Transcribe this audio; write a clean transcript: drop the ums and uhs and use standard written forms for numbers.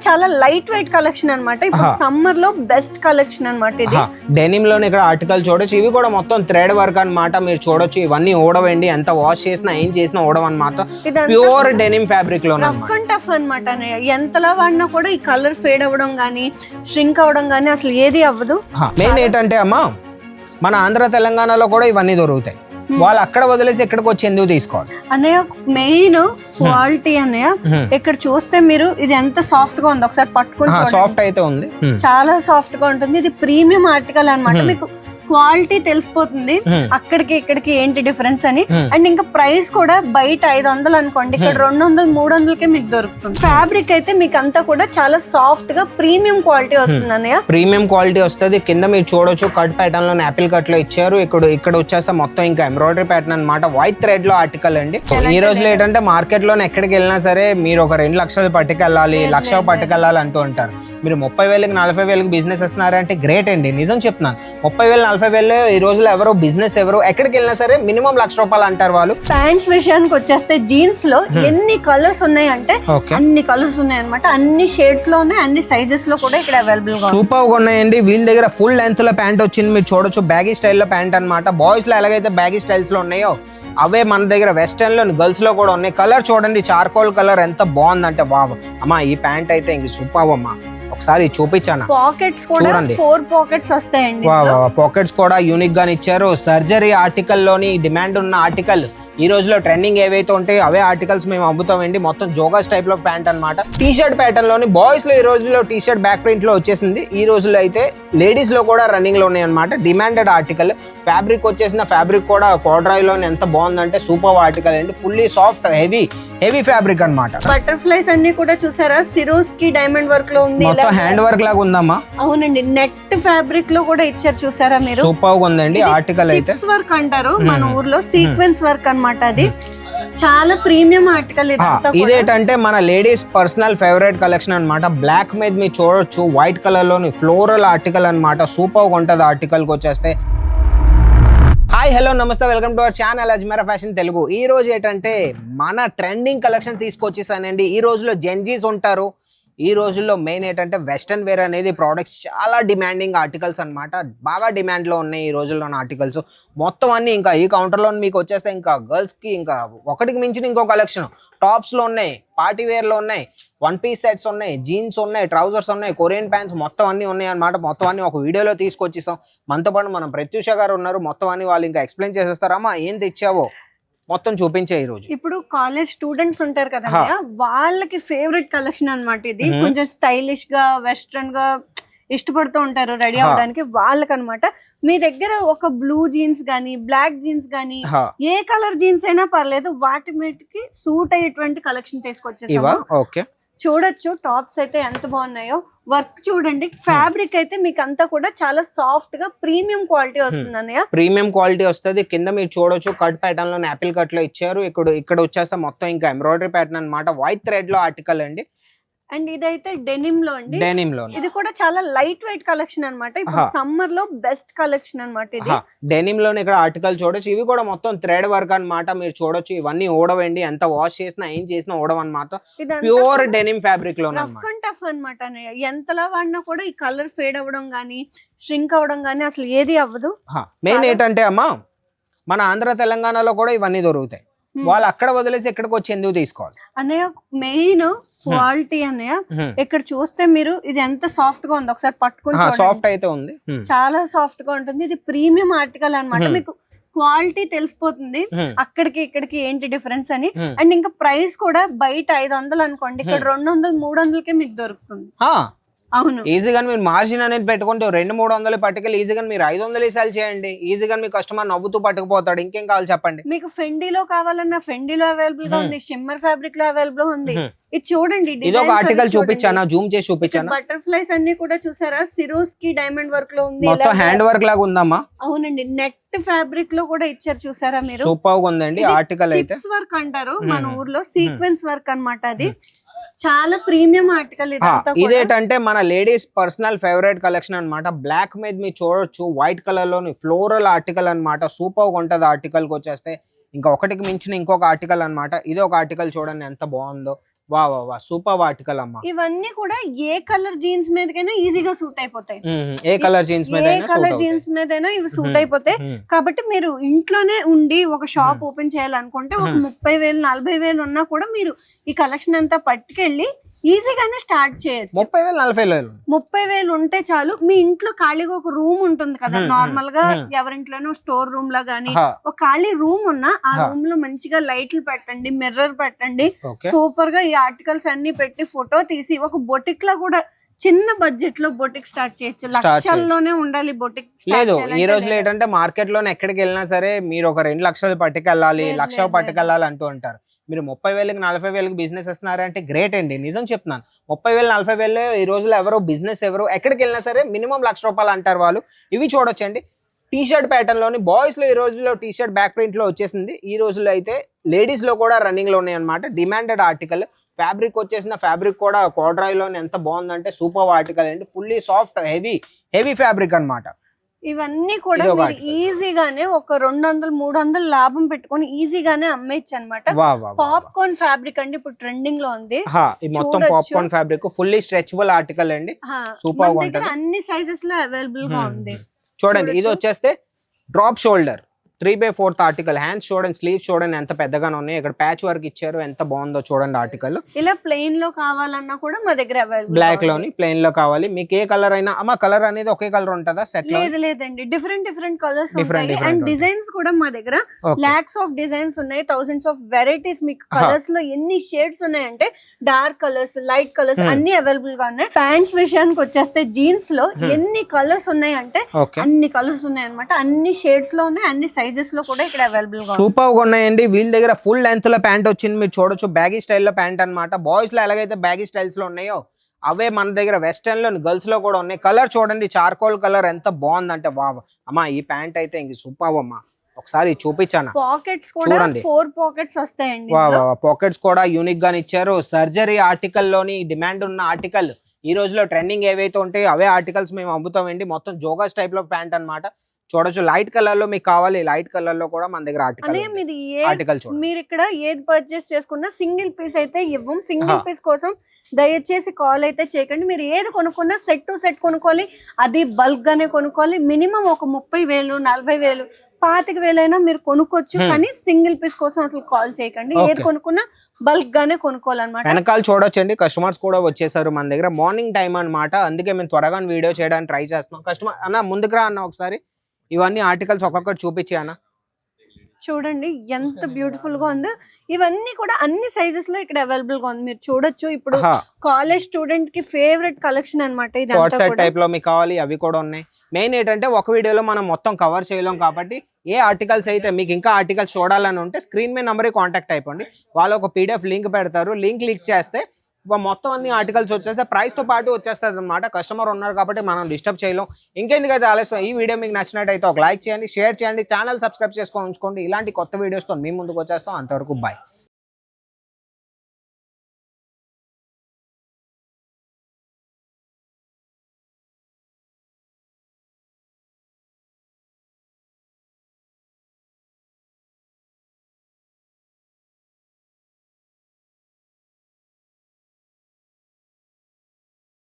చాలా light weight collection అన్నమాట. ఇప్పుడు సమ్మర్ లో బెస్ట్ కలెక్షన్ అన్నమాట ఇది. డెనిమ్ లోనే ఇక్కడ ఆర్టికల్ చూడొచ్చు. ఇవి కూడా మొత్తం థ్రెడ్ వర్క్ అన్నమాట. మీరు చూడొచ్చు ఇవన్నీ ఓడవండి, ఎంత వాష్ చేసినా ఏం చేసినా ఓడవన్నమాట. ప్యూర్ డెనిమ్ ఫ్యాబ్రిక్ లో రఫ్ అండ్ టఫ్ అన్నమాట. ఎంతలా వాడినా కూడా ఈ కలర్ ఫేడ్ అవ్వడం గానీ ష్రింక్ అవ్వడం గానీ అసలు ఏది అవ్వదు. మెయిన్ ఏంటంటే అమ్మా, మన ఆంధ్ర తెలంగాణలో కూడా ఇవన్నీ దొరుకుతాయి. వాళ్ళు అక్కడ వదిలేసి ఇక్కడికి వచ్చి ఎందుకు తీసుకోవాలి అన్నయ్య? మెయిన్ క్వాలిటీ అన్నయ్య. ఇక్కడ చూస్తే మీరు ఇది ఎంత సాఫ్ట్ గా ఉంది, ఒకసారి పట్టుకుని సాఫ్ట్ అయితే ఉంది, చాలా సాఫ్ట్ గా ఉంటుంది. ఇది ప్రీమియం ఆర్టికల్ అన్నమాట. మీకు క్వాలిటీ తెలిసిపోతుంది అక్కడికి ఇక్కడికి ఏంటి డిఫరెన్స్ అని. అండ్ ఇంకా ప్రైస్ కూడా బయట 500 అనుకోండి, ఇక్కడ 200 300కే మీకు దొరుకుతుంది. ఫ్యాబ్రిక్ అయితే మీకు అంతా కూడా చాలా సాఫ్ట్ గా ప్రీమియం క్వాలిటీ వస్తుంది అన్నయ్య. ప్రీమియం క్వాలిటీ వస్తుంది. కింద మీరు చూడొచ్చు కట్ ప్యాటర్న్ లో యాపిల్ కట్ లో ఇచ్చారు. ఇక్కడ వచ్చేస్తే మొత్తం ఇంకా ఎంబ్రాయిడరీ ప్యాటర్న్ అనమాట. వైట్ థ్రెడ్ లో ఆర్టికల్ అండి. ఈ రోజులో ఏంటంటే మార్కెట్ లోనే ఎక్కడికి వెళ్ళినా సరే మీరు ఒక 2 లక్షలు పట్టుకెళ్ళాలి, 1 లక్ష పట్టుకెళ్ళాలి అంటూ ఉంటారు. మీరు 30,000కి 40,000కి బిజినెస్ వస్తున్నారంటే గ్రేట్ అండి. నిజం చెప్తున్నాను, 30,000 40,000 ఈ రోజులో ఎవరు బిజినెస్ ఎవరు ఎక్కడికి వెళ్ళినా సరే మినిమం 1,00,000 రూపాయలు అంటారు వాళ్ళు. ప్యాంట్స్ విషయానికి వచ్చేస్తే జీన్స్ లో ఎన్ని కలర్స్ ఉన్నాయి అంటే అన్ని కలర్స్ ఉన్నాయి అనమాట. అన్ని షేడ్స్ లో ఉన్నాయి, అన్ని సైజెస్ లో కూడా ఇక్కడ అవైలబుల్ గా సూపర్ గా ఉన్నాయండి. వీళ్ళ దగ్గర ఫుల్ లెంత్ లో ప్యాంట్ వచ్చింది, మీరు చూడొచ్చు. బ్యాగీ స్టైల్లో ప్యాంట్ అనమాట. బాయ్స్ లో ఎలాగైతే బ్యాగీ స్టైల్స్ లో ఉన్నాయో అవే మన దగ్గర వెస్టర్న్ లో గర్ల్స్ లో కూడా ఉన్నాయి. కలర్ చూడండి, చార్కోల్ కలర్ ఎంత బాగుందంటే వావ్ అమ్మా. ఈ ప్యాంట్ అయితే ఇంక సూపర్ అమ్మా. ఒకసారి చూపించాను. పాకెట్స్ కూడా 4 పాకెట్స్ వస్తాయండి. పాకెట్స్ కూడా యూనిక్ గా ఇచ్చారు. సర్జరీ ఆర్టికల్ లోని డిమాండ్ ఉన్న ఆర్టికల్ ఈ రోజులో ట్రెండింగ్ ఏవైతే ఉంటాయో అవే ఆర్టికల్స్ మేము అమ్ముతామండి. మొత్తం జోగాస్ టైప్ లో ప్యాంట్ అనమాట. టీ షర్ట్ ప్యాటర్న్ లోని బాయ్స్ లో ఈ రోజులో టీ షర్ట్ బ్యాక్ ప్రింట్ లో వచ్చేసింది. ఈ రోజులో అయితే లేడీస్ లో కూడా రన్నింగ్ లో ఉన్నాయి అనమాట. Demanded article. ఫ్యాబ్రిక్ వచ్చేసిన ఫ్యాబ్రిక్ కూడా కోడ్రాయ్ లో ఎంత బాగుందంటే సూపర్ ఆర్టికల్ అండి. ఫుల్లీ సాఫ్ట్ హెవీ ఫ్యాబ్రిక్ అనమాట. బటర్ఫ్లైస్ అన్ని కూడా చూసారా, సిరోస్ కి డైమండ్ వర్క్ లో ఉంది. మొత్తం హ్యాండ్ వర్క్ లాగా ఉందమ్మా. అవునండి, నెట్ ఫ్యాబ్రిక్ లో కూడా ఇచ్చారు చూసారా మీరు. సూపర్ గా ఉందండి ఆర్టికల్ అయితే. వర్క్ అంటారు మన ఊర్లో, సీక్వెన్స్ వర్క్ అన్నమాట. అది చాలా ప్రీమియం ఆర్టికల్. ఇదేంటంటే మన లేడీస్ పర్సనల్ ఫేవరెట్ కలెక్షన్ అన్నమాట. బ్లాక్ మీద మీరు చూడొచ్చు, వైట్ కలర్ లోని ఫ్లోరల్ ఆర్టికల్ అన్నమాట. సూపర్ గా ఉంటది ఆర్టికల్ కి వచ్చేస్తే. హాయ్ హలో నమస్తే, welcome to our channel Ajmeera fashion Telugu. ఈ రోజు ఏంటంటే మన ట్రెండింగ్ కలెక్షన్ తీసుకొచ్చేసానండి. ఈ రోజులో జెన్జీస్ ఉంటారు. ఈ రోజుల్లో మెయిన్ ఏంటంటే వెస్టర్న్ వేర్ అనేది ప్రోడక్ట్స్ చాలా డిమాండింగ్ ఆర్టికల్స్ అనమాట. బాగా డిమాండ్లో ఉన్నాయి ఈ రోజుల్లో ఆర్టికల్స్ మొత్తం అన్ని. ఇంకా ఈ కౌంటర్లో మీకు వచ్చేస్తే ఇంకా గర్ల్స్కి ఇంకా ఒకటికి మించిన ఇంకో కలెక్షన్. టాప్స్లో ఉన్నాయి, పార్టీ వేర్లో ఉన్నాయి, 1 పీస్ సెట్స్ ఉన్నాయి, జీన్స్ ఉన్నాయి, ట్రౌజర్స్ ఉన్నాయి, కొరియన్ ప్యాంట్స్ మొత్తం అన్నీ ఉన్నాయి అనమాట. మొత్తం అన్ని ఒక వీడియోలో తీసుకొచ్చేసాం. మనతో పాటు మనం ప్రత్యూష గారు ఉన్నారు. మొత్తం అన్ని వాళ్ళు ఇంకా ఎక్స్ప్లెయిన్ చేసేస్తారమ్మా ఏం తెచ్చావో మొత్తం చూపించే. ఈ రోజు ఇప్పుడు కాలేజ్ స్టూడెంట్స్ ఉంటారు కదా, వాళ్ళకి ఫేవరెట్ కలెక్షన్ అన్నమాట ఇది. కొంచెం స్టైలిష్ గా వెస్ట్రన్ గా ఇష్టపడుతూ ఉంటారు రెడీ అవడానికి. వాళ్ళకనమాట మీ దగ్గర ఒక బ్లూ జీన్స్ గానీ, బ్లాక్ జీన్స్ గానీ, ఏ కలర్ జీన్స్ అయినా పర్లేదు, వాటి మీదకి సూట్ అయ్యేటువంటి కలెక్షన్ తీసుకొచ్చేసాము. చూడొచ్చు టాప్స్ అయితే ఎంత బాగున్నాయో. వర్క్ చూడండి, ఫ్యాబ్రిక్ అయితే మీకు అంతా కూడా చాలా సాఫ్ట్ గా ప్రీమియం క్వాలిటీ వస్తుంది అన్నయ్య. ప్రీమియం క్వాలిటీ వస్తుంది. కింద మీరు చూడొచ్చు కట్ ప్యాటర్న్ లో యాపిల్ కట్ లో ఇచ్చారు. ఇక్కడ వచ్చేస్తే మొత్తం ఇంకా ఎంబ్రాయిడరీ ప్యాటర్న్ అనమాట. వైట్ థ్రెడ్ లో ఆర్టికల్ అండి. అండ్ ఇదైతే డెనిమ్ లో అండి. డెనిమ్ లో ఇది కూడా చాలా లైట్ వెయిట్ కలెక్షన్ అన్నమాట. ఇప్పుడు సమ్మర్ లో బెస్ట్ కలెక్షన్ అన్నమాట ఇది. డెనిమ్ లోనే ఇక్కడ ఆర్టికల్ చూడొచ్చు. ఇవి కూడా మొత్తం థ్రెడ్ వర్క్ అన్నమాట. మీరు చూడొచ్చు ఇవన్నీ ఓడవండి, ఎంత వాష్ చేసినా ఏం చేసినా ఓడవన్నమాట. ప్యూర్ డెనిమ్ ఫ్యాబ్రిక్ లో రఫ్ అండ్ టఫ్ అన్నమాట. ఎంతలా వాడినా కూడా ఈ కలర్ ఫేడ్ అవ్వడం గానీ, ష్రింక్ అవ్వడం గానీ అసలు ఏది అవ్వదు. మెయిన్ ఏంటంటే అమ్మా, మన ఆంధ్ర తెలంగాణలో కూడా ఇవన్నీ దొరుకుతాయి. వాళ్ళు అక్కడ వదిలేసి ఇక్కడికి వచ్చి ఎందుకు తీసుకోవాలి అన్నయ్య? మెయిన్ క్వాలిటీ అన్నయ్య. ఇక్కడ చూస్తే మీరు ఇది ఎంత సాఫ్ట్ గా ఉంది, ఒకసారి పట్టుకుని సాఫ్ట్ అయితే ఉంది, చాలా సాఫ్ట్ గా ఉంటుంది. ఇది ప్రీమియం ఆర్టికల్ అన్నమాట. మీకు క్వాలిటీ తెలిసిపోతుంది అక్కడికి ఇక్కడికి ఏంటి డిఫరెన్స్ అని. అండ్ ఇంకా ప్రైస్ కూడా బయట 500 అనుకోండి, ఇక్కడ 200 300కే మీకు దొరుకుతుంది. అవును, ఈజీగా మీరు మార్జిన్ అనేది పెట్టుకుంటే 200-300 పట్టుకెళ్ళి ఈజీగా మీరు 500 సేల్ చేయండి. ఈజీగా మీ కస్టమర్ నవ్వుతూ పట్టుకుపోతాడు. ఇంకేం కావాలి చెప్పండి. మీకు ఫెండీలో కావాలన్నా ఫెండీలో అవైలబుల్ గా ఉంది, షిమ్మర్ ఫ్యాబ్రిక్ లో అవైలబుల్ ఉంది. ఇది చూడండి, ఇది ఒక ఆర్టికల్ చూపించాను, జూమ్ చేసి చూపించాను. బటర్ఫ్లైస్ అన్ని కూడా చూసారా, సిరోస్ కి డైమండ్ వర్క్ లో ఉంది. మొత్తం హ్యాండ్ వర్క్ లాగా ఉందమ్మా. అవునండి, నెట్ ఫ్యాబ్రిక్ లో కూడా ఇచ్చారు చూసారా మీరు. సూపర్ గా ఉందండి ఆర్టికల్ అయితే. వర్క్ అంటారు మన ఊర్లో, సీక్వెన్స్ వర్క్ అన్నమాట. అది చాలా ప్రీమియం ఆర్టికల్. ఇదేంటంటే మన లేడీస్ పర్సనల్ ఫేవరెట్ కలెక్షన్ అన్నమాట. బ్లాక్ మీద మీరు చూడొచ్చు, వైట్ కలర్ లోని ఫ్లోరల్ ఆర్టికల్ అన్నమాట. సూపర్ గా ఉంటది ఆర్టికల్ కి వచ్చేస్తే. ఇంకా ఒకటికి మించిన ఇంకొక ఆర్టికల్ అన్నమాట. ఇది ఒక ఆర్టికల్ చూడండి ఎంత బాగుందో. వా వా వా సూపర్ ఆర్టికల్ అమ్మా. ఇవన్నీ కూడా ఏ కలర్ జీన్స్ మీదకైనా ఈజీగా సూట్ అయిపోతాయి. ఏ కలర్ జీన్స్ మీద ఏ కలర్ జీన్స్ మీదైనా ఇవి సూట్ అయిపోతాయి. కాబట్టి మీరు ఇంట్లోనే ఉండి ఒక షాప్ ఓపెన్ చేయాలనుకుంటే ఒక 30,000 40,000 ఉన్నా కూడా మీరు ఈ కలెక్షన్ అంతా పట్టుకెళ్ళి ఈజీగానే స్టార్ట్ చేయొచ్చు. 30,000 40,000 30,000 ఉంటే చాలు. మీ ఇంట్లో ఖాళీగా ఒక రూమ్ ఉంటుంది కదా, నార్మల్ గా ఎవరింట్లోనో స్టోర్ రూమ్ లా గానీ ఒక ఖాళీ రూమ్ ఉన్నా ఆ రూమ్ లో మంచిగా లైట్లు పెట్టండి, మిర్రర్ పెట్టండి, సూపర్ గా ఈ ఆర్టికల్స్ అన్ని పెట్టి ఫోటో తీసి ఒక బొటిక్ లా కూడా చిన్న బడ్జెట్ లో బొటిక్ స్టార్ట్ చేయొచ్చు. లక్షల్లోనే ఉండాలి బొటిక్. లేదు ఈ రోజులో ఏంటంటే మార్కెట్ లోనే ఎక్కడికి వెళ్ళినా సరే మీరు ఒక 2 లక్షలు పట్టుకెళ్ళాలి, లక్ష పట్టుకెళ్ళాలి అంటూ ఉంటారు. మీరు 30,000 40,000 బిజినెస్ వస్తున్నారంటే గ్రేట్ అండి, నిజం చెప్తున్నాను. 30,000 40,000 ఈ రోజులో ఎవరో బిజినెస్ ఎవరు ఎక్కడికి వెళ్ళినా సరే మినిమం ₹1,00,000 అంటారు వాళ్ళు. ఇవి చూడొచ్చండి టీ షర్ట్ ప్యాటర్న్ లోని బాయ్స్ లో ఈ రోజుల్లో టీ షర్ట్ బ్యాక్ ప్రింట్ లో వచ్చేసింది. ఈ రోజుల్లో అయితే లేడీస్ లో కూడా రన్నింగ్ లో ఉన్నాయి అనమాట. Demanded article. ఫ్యాబ్రిక్ వచ్చేసిన ఫ్యాబ్రిక్ కూడా కోడ్రాయ్ లోని ఎంత బాగుందంటే సూపర్ ఆర్టికల్ అండి. ఫుల్లీ సాఫ్ట్ హెవీ ఫ్యాబ్రిక్ అన్నమాట. ఇవన్నీ కూడా మీరు ఈజీగానే ఒక 200-300 లాభం పెట్టుకొని ఈజీగానే అమ్మేయచ్చు అనమాట. పాప్కార్న్ ఫ్యాబ్రిక్ అండి ఇప్పుడు ట్రెండింగ్ లో ఉంది. మొత్తం popcorn fabric fully stretchable article అండి. సూపర్ ఉంటుంది. అన్ని సైజెస్ లో అవైలబుల్ గా ఉంది. చూడండి ఇది వచ్చేస్తే డ్రాప్ షోల్డర్ 3/4 ఆర్టికల్. హ్యాండ్స్ చూడండి, స్లీవ్స్ చూడండి ఎంత పెద్దగానే ఉన్నాయి. ఇక్కడ ప్యాచ్ వర్క్ ఇచ్చారు, ఎంత బాగుందో చూడండి ఆర్టికల్. ఇలా ప్లెయిన్ లో కావాలన్నా కూడా మా దగ్గర అవైలబుల్. బ్లాక్ లోని ప్లెయిన్ లో కావాలి మీకు ఏ కలర్ అయినా. అమ్మ కలర్ అనేది ఒకే కలర్ ఉంటుందా సెట్ లో? లేదండి, డిఫరెంట్ కలర్స్ ఉంటాయి. అండ్ డిజైన్స్ కూడా మా దగ్గర లాక్స్ ఆఫ్ డిజైన్స్ ఉన్నాయి, థౌసండ్స్ ఆఫ్ వెరైటీస్. మీకు కలర్స్ లో ఎన్ని షేడ్స్ ఉన్నాయంటే డార్క్ కలర్స్, లైట్ కలర్స్ అన్ని అవైలబుల్ గా ఉన్నాయి. ప్యాంట్స్ విషయానికి వచ్చేస్తే జీన్స్ లో ఎన్ని కలర్స్ ఉన్నాయి అంటే అన్ని కలర్స్ ఉన్నాయి అనమాట. అన్ని షేడ్స్ లో ఉన్నాయి, అన్ని సైజెస్ లో కూడా ఇక్కడ అవైలబుల్ గా సూపర్ గా ఉన్నాయండి. వీళ్ళ దగ్గర ఫుల్ లెంత్ లో ప్యాంట్ వచ్చింది, మీరు చూడొచ్చు. బ్యాగీ స్టైల్లో ప్యాంట్ అనమాట. బాయ్స్ లో ఎలాగైతే బ్యాగీ స్టైల్స్ లో ఉన్నాయో అవే మన దగ్గర వెస్టర్న్ లో గర్ల్స్ లో కూడా ఉన్నాయి. కలర్ చూడండి, చార్కోల్ కలర్ ఎంత బాగుందంటే వావ్. అమ్మా ఈ ప్యాంట్ అయితే ఇంక సూపర్ అమ్మా. ఒకసారి చూపించాను. పాకెట్స్ కూడా 4 పాకెట్స్ వస్తాయండి. పాకెట్స్ కూడా యూనిక్ గా ఇచ్చారు. సర్జరీ ఆర్టికల్ లోని డిమాండ్ ఉన్న ఆర్టికల్ ఈ రోజులో ట్రెండింగ్ ఏవైతే ఉంటాయో అవే ఆర్టికల్స్ మేము అమ్ముతామండి. మొత్తం జోగాస్ టైప్ లో ప్యాంట్ అనమాట. చూడొచ్చు లైట్ కలర్ లో మీకు కావాలి, లైట్ కలర్ లో కూడా మన దగ్గర ఆర్టికల్ మీరు ఇక్కడ ఏది పర్చేస్ చేసుకున్నా సింగిల్ పీస్ అయితే ఇవ్వం. సింగిల్ పీస్ కోసం దయచేసి కాల్ అయితే చేయకండి. మీరు ఏది కొనుక్కున్నా సెట్ టు సెట్ కొనుక్కోవాలి, అది బల్క్ గానే కొనుక్కోవాలి. మినిమం ఒక 30,000 40,000 25,000 అయినా మీరు కొనుక్కోవచ్చు, కానీ సింగిల్ పీస్ కోసం అసలు కాల్ చేయకండి. ఏది కొనుక్కున్నా బల్క్ గానే కొనుక్కోవాలన్నమాట. వెనకాల చూడొచ్చండి కస్టమర్స్ కూడా వచ్చేసారు మన దగ్గర. మార్నింగ్ టైం అన్నమాట, అందుకే మేము త్వరగా వీడియో చేయడానికి ట్రై చేస్తున్నాం. కస్టమర్ అన్న ముందుకు రా అన్న, ఒకసారి ఇవన్నీ ఆర్టికల్స్ ఒక్కొక్కటి చూపించి అన్న. చూడండి ఎంత బ్యూటిఫుల్ గా ఉందో. ఇవన్నీ కూడా అన్ని సైజెస్ లో ఇక్కడ అవైలబుల్ గా ఉంది, మీరు చూడొచ్చు. ఇప్పుడు కాలేజ్ స్టూడెంట్ కి ఫేవరెట్ కలెక్షన్ అనమాట. ఇది టైప్ లో మీకు కావాలి అవి కూడా ఉన్నాయి. మెయిన్ ఏంటంటే ఒక వీడియోలో మనం మొత్తం కవర్ చేయలేం కాబట్టి ఏ ఆర్టికల్స్ అయితే మీకు ఇంకా ఆర్టికల్స్ చూడాలని ఉంటే స్క్రీన్ మీద నంబర్ కాంటాక్ట్ అయిపోండి. వాళ్ళు ఒక PDF లింక్ పెడతారు. లింక్ క్లిక్ చేస్తే మొత్తం అన్ని ఆర్టికల్స్ వచ్చేస్తే ప్రైస్ తో పాటు వచ్చేస్తుంది అనమాట. కస్టమర్ ఉన్నారు కాబట్టి మనం డిస్టర్బ్ చేయలేం. ఇంకెందుకైతే ఆలస్యం, ఈ వీడియో మీకు నచ్చినట్టయితే ఒక లైక్ చేయండి, షేర్ చేయండి, ఛానల్ సబ్స్క్రైబ్ చేసుకొని ఉంచుకోండి. ఇలాంటి కొత్త వీడియోస్తో మీ ముందుకు వచ్చేస్తాం. అంతవరకు బాయ్.